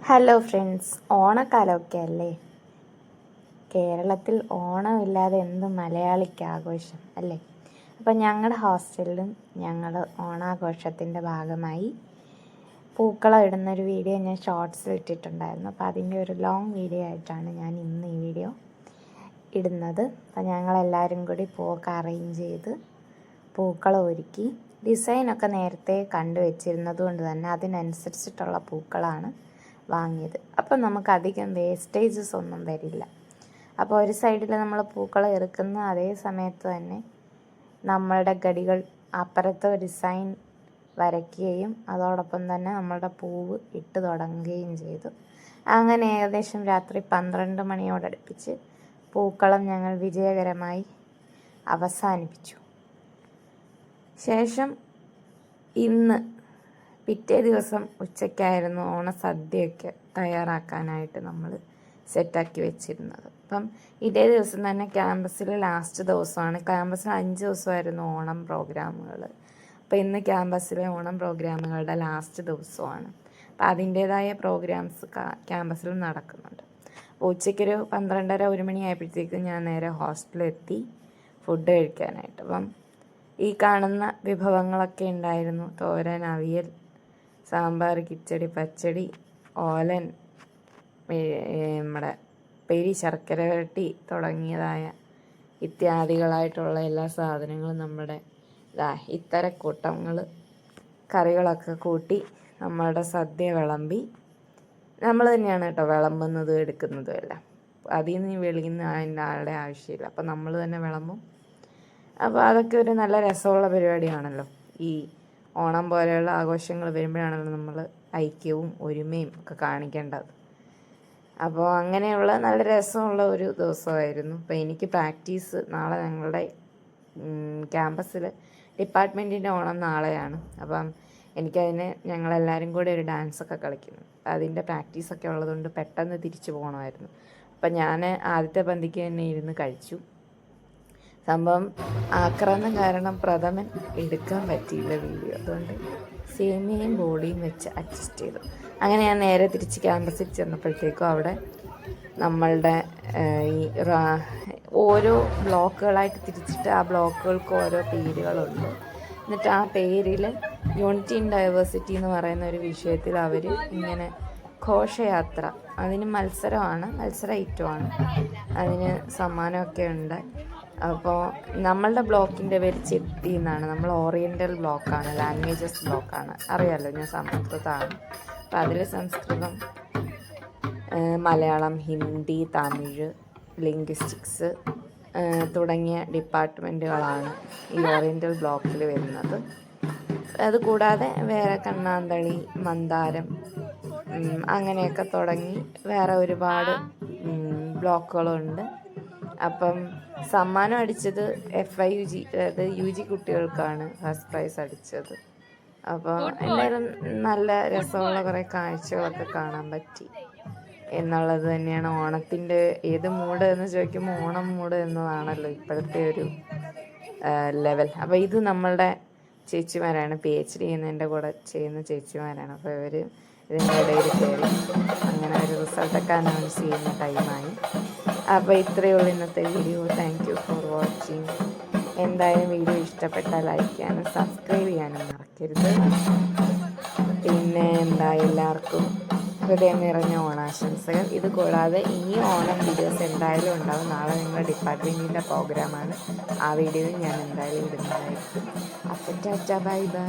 Hello friends, ഓണക്കാലമൊക്കെ അല്ലേ. കേരളത്തിൽ ഓണമില്ലാതെ എന്ത് മലയാളിക്ക് ആഘോഷം അല്ലേ. അപ്പം ഞങ്ങളുടെ ഹോസ്റ്റലിലും ഞങ്ങൾ ഓണാഘോഷത്തിൻ്റെ ഭാഗമായി പൂക്കളം ഇടുന്നൊരു വീഡിയോ ഞാൻ ഷോർട്സിൽ ഇട്ടിട്ടുണ്ടായിരുന്നു. അപ്പോൾ അതിൻ്റെ ഒരു ലോങ് വീഡിയോ ആയിട്ടാണ് ഞാൻ ഇന്ന് ഈ വീഡിയോ ഇടുന്നത്. അപ്പം ഞങ്ങളെല്ലാവരും കൂടി പൂവൊക്കെ അറേഞ്ച് ചെയ്ത് പൂക്കളം ഒരുക്കി. ഡിസൈനൊക്കെ നേരത്തെ കണ്ടുവച്ചിരുന്നത് കൊണ്ട് തന്നെ അതിനനുസരിച്ചിട്ടുള്ള പൂക്കളാണ് വാങ്ങിയത്. അപ്പം നമുക്ക് അധികം വേസ്റ്റേജസ് ഒന്നും വരില്ല. അപ്പോൾ ഒരു സൈഡിൽ നമ്മൾ പൂക്കളം ഇറക്കുന്ന അതേ സമയത്ത് തന്നെ നമ്മളുടെ ഗടികൾ അപ്പുറത്തെ ഡിസൈൻ വരയ്ക്കുകയും അതോടൊപ്പം തന്നെ നമ്മളുടെ പൂവ് ഇട്ട് തുടങ്ങുകയും ചെയ്തു. അങ്ങനെ ഏകദേശം രാത്രി 12 മണിയോടടുപ്പിച്ച് പൂക്കളം ഞങ്ങൾ വിജയകരമായി അവസാനിപ്പിച്ചു. ശേഷം ഇന്ന് പിറ്റേ ദിവസം ഉച്ചയ്ക്കായിരുന്നു ഓണസദ്യയൊക്കെ തയ്യാറാക്കാനായിട്ട് നമ്മൾ സെറ്റാക്കി വെച്ചിരുന്നത്. അപ്പം ഇതേ ദിവസം തന്നെ ക്യാമ്പസിൽ ലാസ്റ്റ് ദിവസമാണ്. ക്യാമ്പസിൽ 5 ദിവസമായിരുന്നു ഓണം പ്രോഗ്രാമുകൾ. അപ്പോൾ ഇന്ന് ക്യാമ്പസിലെ ഓണം പ്രോഗ്രാമുകളുടെ ലാസ്റ്റ് ദിവസമാണ്. അപ്പം അതിൻ്റേതായ പ്രോഗ്രാംസ് ക്യാമ്പസിൽ നടക്കുന്നുണ്ട്. അപ്പോൾ ഉച്ചയ്ക്കൊരു 12:30-1 മണിയായപ്പോഴത്തേക്കും ഞാൻ നേരെ ഹോസ്റ്റലിലെത്തി ഫുഡ് കഴിക്കാനായിട്ട്. അപ്പം ഈ കാണുന്ന വിഭവങ്ങളൊക്കെ ഉണ്ടായിരുന്നു: തോരൻ, അവിയൽ, സാമ്പാർ, കിച്ചടി, പച്ചടി, ഓലൻ, നമ്മുടെ പെരി, ശർക്കര വരട്ടി തുടങ്ങിയതായ ഇത്യാദികളായിട്ടുള്ള എല്ലാ സാധനങ്ങളും നമ്മുടെ ഇത്തരക്കൂട്ടങ്ങൾ കറികളൊക്കെ കൂട്ടി നമ്മളുടെ സദ്യ വിളമ്പി. നമ്മൾ തന്നെയാണ് കേട്ടോ വിളമ്പുന്നതും എടുക്കുന്നതും എല്ലാം. അതിൽ നിന്ന് വെളിയിൽ നിന്ന് അതിൻ്റെ ആളുടെ ആവശ്യമില്ല. അപ്പോൾ നമ്മൾ തന്നെ വിളമ്പും. അപ്പോൾ അതൊക്കെ ഒരു നല്ല രസമുള്ള പരിപാടിയാണല്ലോ. ഈ ഓണം പോലെയുള്ള ആഘോഷങ്ങൾ വരുമ്പോഴാണല്ലോ നമ്മൾ ഐക്യവും ഒരുമയും ഒക്കെ കാണിക്കേണ്ടത്. അപ്പോൾ അങ്ങനെയുള്ള നല്ല രസമുള്ള ഒരു ദിവസമായിരുന്നു. അപ്പോൾ എനിക്ക് പ്രാക്ടീസ് നാളെ ഞങ്ങളുടെ ക്യാമ്പസിൽ ഡിപ്പാർട്ട്മെൻറ്റിൻ്റെ ഓണം നാളെയാണ്. അപ്പം എനിക്കതിന് ഞങ്ങളെല്ലാവരും കൂടി ഒരു ഡാൻസൊക്കെ കളിക്കുന്നു. അതിൻ്റെ പ്രാക്ടീസൊക്കെ ഉള്ളതുകൊണ്ട് പെട്ടെന്ന് തിരിച്ചു പോകണമായിരുന്നു. അപ്പം ഞാൻ ആദ്യത്തെ പന്തിക്ക് തന്നെ ഇരുന്ന് കഴിച്ചു. സംഭവം ആക്രമണം കാരണം പ്രഥമൻ എടുക്കാൻ പറ്റിയില്ല വീഡിയോ. അതുകൊണ്ട് സേമിയയും ബോളിയും വെച്ച് അഡ്ജസ്റ്റ് ചെയ്തു. അങ്ങനെ ഞാൻ നേരെ തിരിച്ച് ക്യാമ്പസിൽ ചെന്നപ്പോഴത്തേക്കും അവിടെ നമ്മളുടെ ഈ ഓരോ ബ്ലോക്കുകളായിട്ട് തിരിച്ചിട്ട് ആ ബ്ലോക്കുകൾക്ക് ഓരോ പേരുകളുണ്ട്. എന്നിട്ട് ആ പേരിൽ യൂണിറ്റി ഇൻ ഡൈവേഴ്സിറ്റി എന്ന് പറയുന്ന ഒരു വിഷയത്തിൽ അവർ ഇങ്ങനെ ഘോഷയാത്ര, അതിന് മത്സര ഐറ്റമാണ്, അതിന് സമ്മാനമൊക്കെ ഉണ്ട്. അപ്പോൾ നമ്മളുടെ ബ്ലോക്കിൻ്റെ പേര് ചെത്തി എന്നാണ്. നമ്മൾ ഓറിയൻ്റൽ ബ്ലോക്കാണ്, ലാംഗ്വേജസ് ബ്ലോക്കാണ്. അറിയാമല്ലോ, ഞാൻ സംസ്കൃതമാണ്. അപ്പോൾ അതിൽ സംസ്കൃതം, മലയാളം, ഹിന്ദി, തമിഴ്, ലിംഗ്വിസ്റ്റിക്സ് തുടങ്ങിയ ഡിപ്പാർട്ട്മെൻറ്റുകളാണ് ഈ ഓറിയൻ്റൽ ബ്ലോക്കിൽ വരുന്നത്. അതുകൂടാതെ വേറെ കണ്ണാന്തളി, മന്ദാരം, അങ്ങനെയൊക്കെ തുടങ്ങി വേറെ ഒരുപാട് ബ്ലോക്കുകളുണ്ട്. അപ്പം സമ്മാനം അടിച്ചത് FIUG, അതായത് UG കുട്ടികൾക്കാണ് ഫസ്റ്റ് പ്രൈസ് അടിച്ചത്. അപ്പോൾ എന്തായാലും നല്ല രസമുള്ള കുറേ കാഴ്ചകളൊക്കെ കാണാൻ പറ്റി എന്നുള്ളത് തന്നെയാണ്. ഓണത്തിൻ്റെ ഏത് മൂഡ് എന്ന് ചോദിക്കുമ്പോൾ ഓണം മൂഡ് എന്നതാണല്ലോ ഇപ്പോഴത്തെ ഒരു ലെവൽ. അപ്പോൾ ഇത് നമ്മളുടെ ചേച്ചിമാരാണ്, PhD ചെയ്യുന്നതിൻ്റെ കൂടെ ചെയ്യുന്ന ചേച്ചിമാരാണ്. അപ്പോൾ ഇവർ ഇതിൻ്റെ ഇടയിൽ കയറി അങ്ങനെ ഒരു റിസൾട്ടൊക്കെ അനൗൺസ് ചെയ്യുന്ന ടൈമായി. അപ്പോൾ ഇത്രയേ ഉള്ളൂ ഇന്നത്തെ video. Thank you for watching. എന്തായാലും വീഡിയോ ഇഷ്ടപ്പെട്ടാൽ ലൈക്ക് ചെയ്യാനും സബ്സ്ക്രൈബ് ചെയ്യാനും മറക്കരുത്. പിന്നെ എല്ലാവർക്കും ഹൃദയം നിറഞ്ഞ ഓണാശംസകൾ. ഇത് കൂടാതെ ഇനി ഓണം വീഡിയോസ് എന്തായാലും ഉണ്ടാവും. നാളെ നിങ്ങളുടെ ഡിപ്പാർട്ട്മെൻറ്റിൻ്റെ പ്രോഗ്രാമാണ്. ആ വീഡിയോയിൽ ഞാൻ എന്തായാലും ഇടുന്നതായിരിക്കും. അപ്പോൾ ടാറ്റ, ബൈ ബൈ.